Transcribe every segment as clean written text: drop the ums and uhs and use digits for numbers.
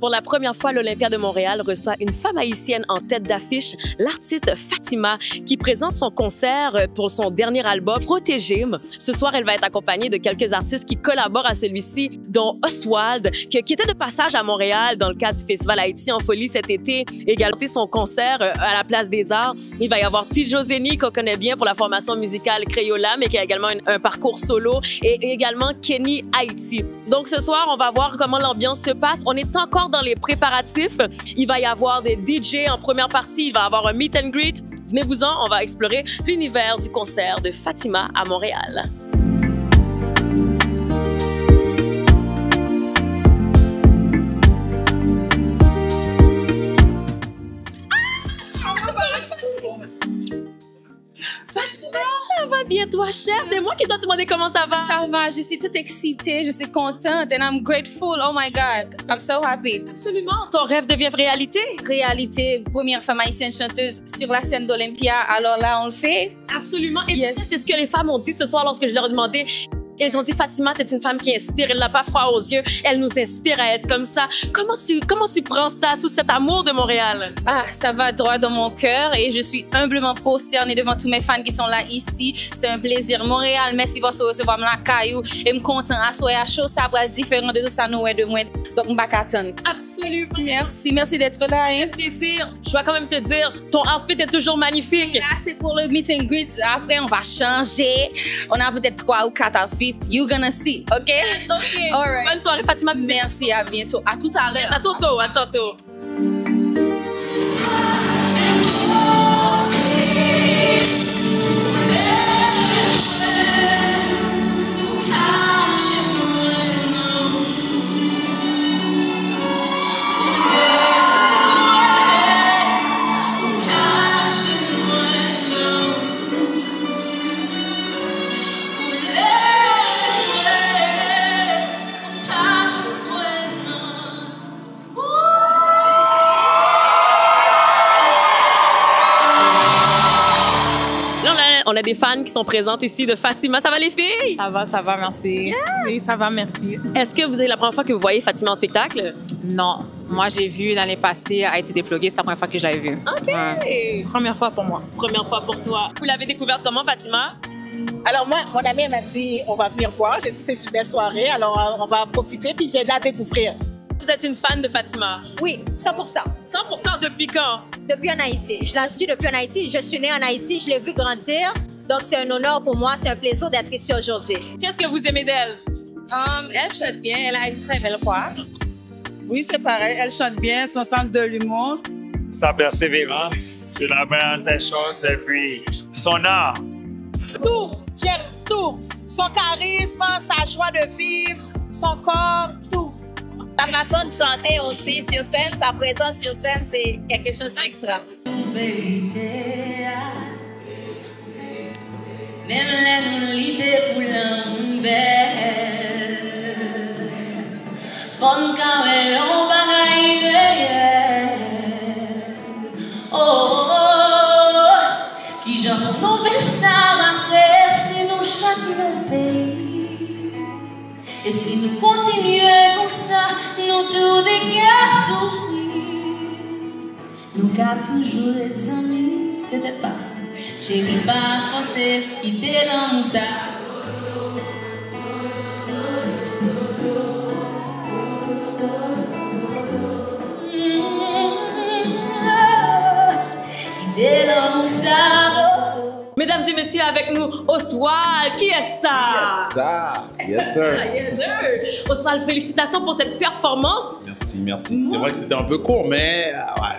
Pour la première fois, l'Olympia de Montréal reçoit une femme haïtienne en tête d'affiche, l'artiste Fatima, qui présente son concert pour son dernier album, Protégé. Ce soir, elle va être accompagnée de quelques artistes qui collaborent à celui-ci, dont Oswald, qui était de passage à Montréal dans le cadre du Festival Haïti en folie cet été, également son concert à la Place des Arts. Il va y avoir Tijo Zeni, qu'on connaît bien pour la formation musicale Crayola, mais qui a également un parcours solo, et également Kenny Haïti. Donc ce soir, on va voir comment l'ambiance se passe. On est encore dans les préparatifs. Il va y avoir des DJ en première partie. Il va y avoir un meet and greet. Venez-vous-en, on va explorer l'univers du concert de Fatima à Montréal. Fatima, ça va bien toi, chère? C'est moi qui dois te demander comment ça va. Ça va, je suis toute excitée, je suis contente and I'm grateful. Oh my God, I'm so happy. Absolument, ton rêve devient réalité. Réalité, première femme haïtienne chanteuse sur la scène d'Olympia, alors là on le fait. Absolument, et Yes. tu sais, c'est ce que les femmes ont dit ce soir lorsque je leur ai demandé. Elles ont dit, Fatima, c'est une femme qui inspire, elle n'a pas froid aux yeux, elle nous inspire à être comme ça. Comment tu prends ça, sous cet amour de Montréal? Ah, ça va droit dans mon cœur et je suis humblement prosternée devant tous mes fans qui sont là ici. C'est un plaisir. Montréal, merci pour se recevoir dans la caillou et me content à soir à chaud, ça va être différent de tout ça nous de moi. Donc, je vais attendre. Absolument. Merci d'être là. Hein. Plaisir. Je dois quand même te dire, ton outfit est toujours magnifique. Là, c'est pour le meet and greet. Après, on va changer. On a peut-être 3 ou 4 outfits. You're gonna see, OK? OK. All right. Bonne soirée, Fatima. Merci, à bientôt. À tout à l'heure. À tantôt, à tantôt. On a des fans qui sont présentes ici de Fatima. Ça va les filles? Ça va, merci. Yeah. Oui, ça va, merci. Est-ce que vous avez la première fois que vous voyez Fatima en spectacle? Non, moi j'ai vu l'année passée à Haïti Déplugué, c'est la première fois que je l'avais vue. OK. Ouais. Première fois pour moi. Première fois pour toi. Vous l'avez découverte comment, Fatima? Alors moi, mon ami m'a dit on va venir voir. J'ai dit c'est une belle soirée, alors on va profiter puis j'ai de la découvrir. Vous êtes une fan de Fatima? Oui, 100%. 100% depuis quand? Depuis en Haïti. Je la suis depuis en Haïti. Je suis née en Haïti, je l'ai vue grandir. Donc, c'est un honneur pour moi, c'est un plaisir d'être ici aujourd'hui. Qu'est-ce que vous aimez d'elle? Elle chante bien, elle a une très belle voix. Oui, c'est pareil, elle chante bien, son sens de l'humour. Sa persévérance, c'est la meilleure des choses depuis son art. Tout, j'aime tout. Son charisme, sa joie de vivre, son corps, tout. Sa façon de chanter aussi sur scène, sa présence sur scène, c'est quelque chose d'extra. Même la nullité pour l'amour belle. Fon kawel on bagaille. Oh, oh, oh. Qui j'en nous fait ça marcher si nous chaque nos pays. Et si nous continuons comme ça, nous tous des gars souffrir. Nous gars toujours être amis, peut-être pas. Chérie, pas forcé, quitter dans mon sac. Quitter dans mon sac. Mesdames et messieurs, avec nous, Oswald. Qui est ça? Yes, sir. Yes, sir. Oswald, félicitations pour cette performance. Merci. C'est vrai que c'était un peu court, mais ouais.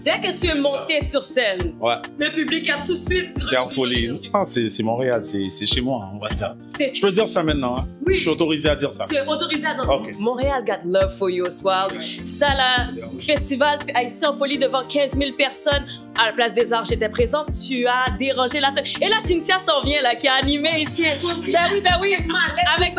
Dès que tu es monté sur scène, Ouais. le public a tout de suite... En folie. Ah, c'est Montréal, c'est chez moi, on va dire. C'est Je peux dire ça maintenant, hein? Oui. Je suis autorisé à dire ça. Tu es autorisé à dire Ok. Montréal got love for you, Oswald. Ça, là, festival Haïti en folie devant 15 000 personnes. À la Place des Arts, j'étais présente. Tu as dérangé la scène. Et là, Cynthia s'en vient, là, qui a animé ici. Ben oui. Avec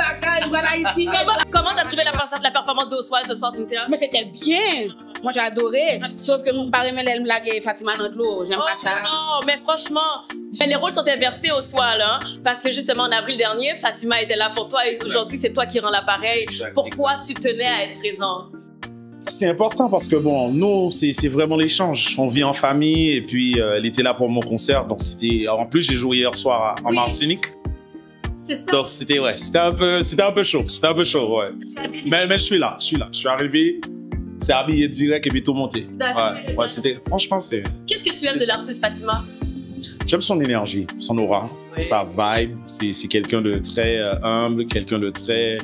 Voilà ici. Comment t'as trouvé la performance d'Oswald ce soir, Cynthia? Mais c'était bien. Moi, j'ai adoré. Sauf que mon pari, elle me blague Fatima dans l'eau. J'aime pas ça. Non, mais franchement, les rôles sont inversés au Oswald, hein, parce que justement, en avril dernier, Fatima était là pour toi et aujourd'hui, c'est toi qui rends l'appareil. Pourquoi tu tenais à être présent? C'est important parce que bon, nous, c'est vraiment l'échange. On vit en famille et puis elle était là pour mon concert. Donc c'était, en plus j'ai joué hier soir en Martinique. C'est ça. Donc c'était un peu chaud. C'était un peu chaud, ouais. Mais je suis là. Je suis arrivé, c'est habillé direct et puis tout monté. Ouais, c'était, franchement, c'est. Qu'est-ce que tu aimes de l'artiste Fatima? J'aime son énergie, son aura, sa vibe. C'est quelqu'un de très humble, quelqu'un de très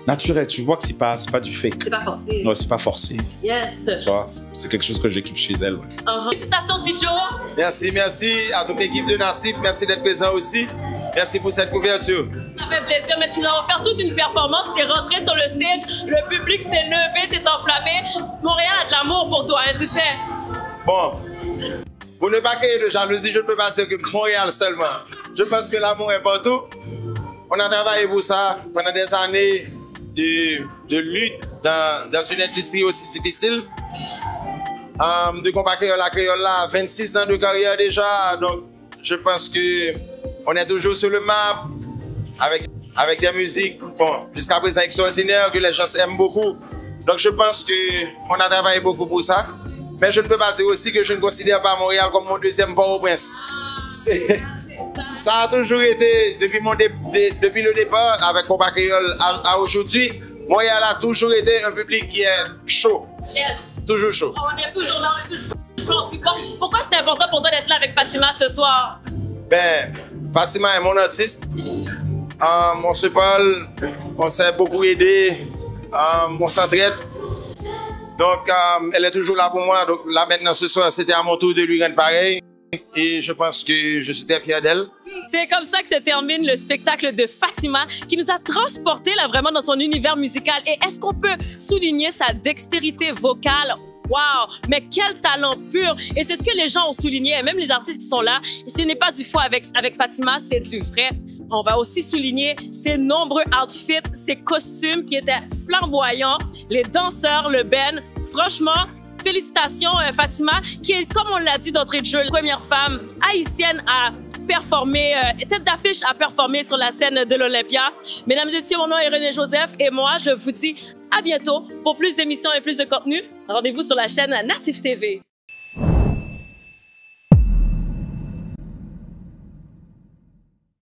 naturel. Tu vois que c'est pas du fake. C'est pas forcé. Non, c'est pas forcé. Yes. Tu vois, c'est quelque chose que j'ai kiffé chez elle. Ouais. Félicitations, Tijo. Merci à toute l'équipe de Natif. Merci d'être présent aussi. Merci pour cette couverture. Ça fait plaisir, mais tu nous as offert toute une performance. Tu es rentré sur le stage, le public s'est levé, t'es enflammé. Montréal a de l'amour pour toi, hein, tu sais. Bon, pour ne pas créer de jalousie, je ne peux pas dire que Montréal seulement. Je pense que l'amour est partout. On a travaillé pour ça pendant des années de lutte dans une industrie aussi difficile. De combat créole à créole là, 26 ans de carrière déjà. Donc, je pense que on est toujours sur le map avec des musiques, bon, jusqu'à présent extraordinaires, que les gens aiment beaucoup. Donc je pense qu'on a travaillé beaucoup pour ça. Mais je ne peux pas dire aussi que je ne considère pas Montréal comme mon deuxième Port-au-Prince. Ça a toujours été, depuis le départ, avec Combat Créole à aujourd'hui, Montréal a toujours été un public qui est chaud. Yes. Toujours chaud. On est toujours là, on est toujours support. Pourquoi c'était important pour toi d'être là avec Fatima ce soir? Ben, Fatima est mon artiste. On se parle, on s'est beaucoup aidé, on s'entraide. Donc, elle est toujours là pour moi. Donc là, maintenant, ce soir, c'était à mon tour de lui rendre pareil. Et je pense que je suis très fier d'elle. C'est comme ça que se termine le spectacle de Fatima qui nous a transportés là vraiment dans son univers musical. Et est-ce qu'on peut souligner sa dextérité vocale? Wow! Mais quel talent pur! Et c'est ce que les gens ont souligné, et même les artistes qui sont là. Ce n'est pas du faux avec Fatima, c'est du vrai. On va aussi souligner ses nombreux outfits, ses costumes qui étaient flamboyants, les danseurs, le band. Franchement, félicitations Fatima, qui est, comme on l'a dit d'entrée de jeu, la première femme haïtienne à performer, tête d'affiche à performer sur la scène de l'Olympia. Mesdames et messieurs, mon nom est René Joseph et moi, je vous dis à bientôt pour plus d'émissions et plus de contenu. Rendez-vous sur la chaîne Natif TV.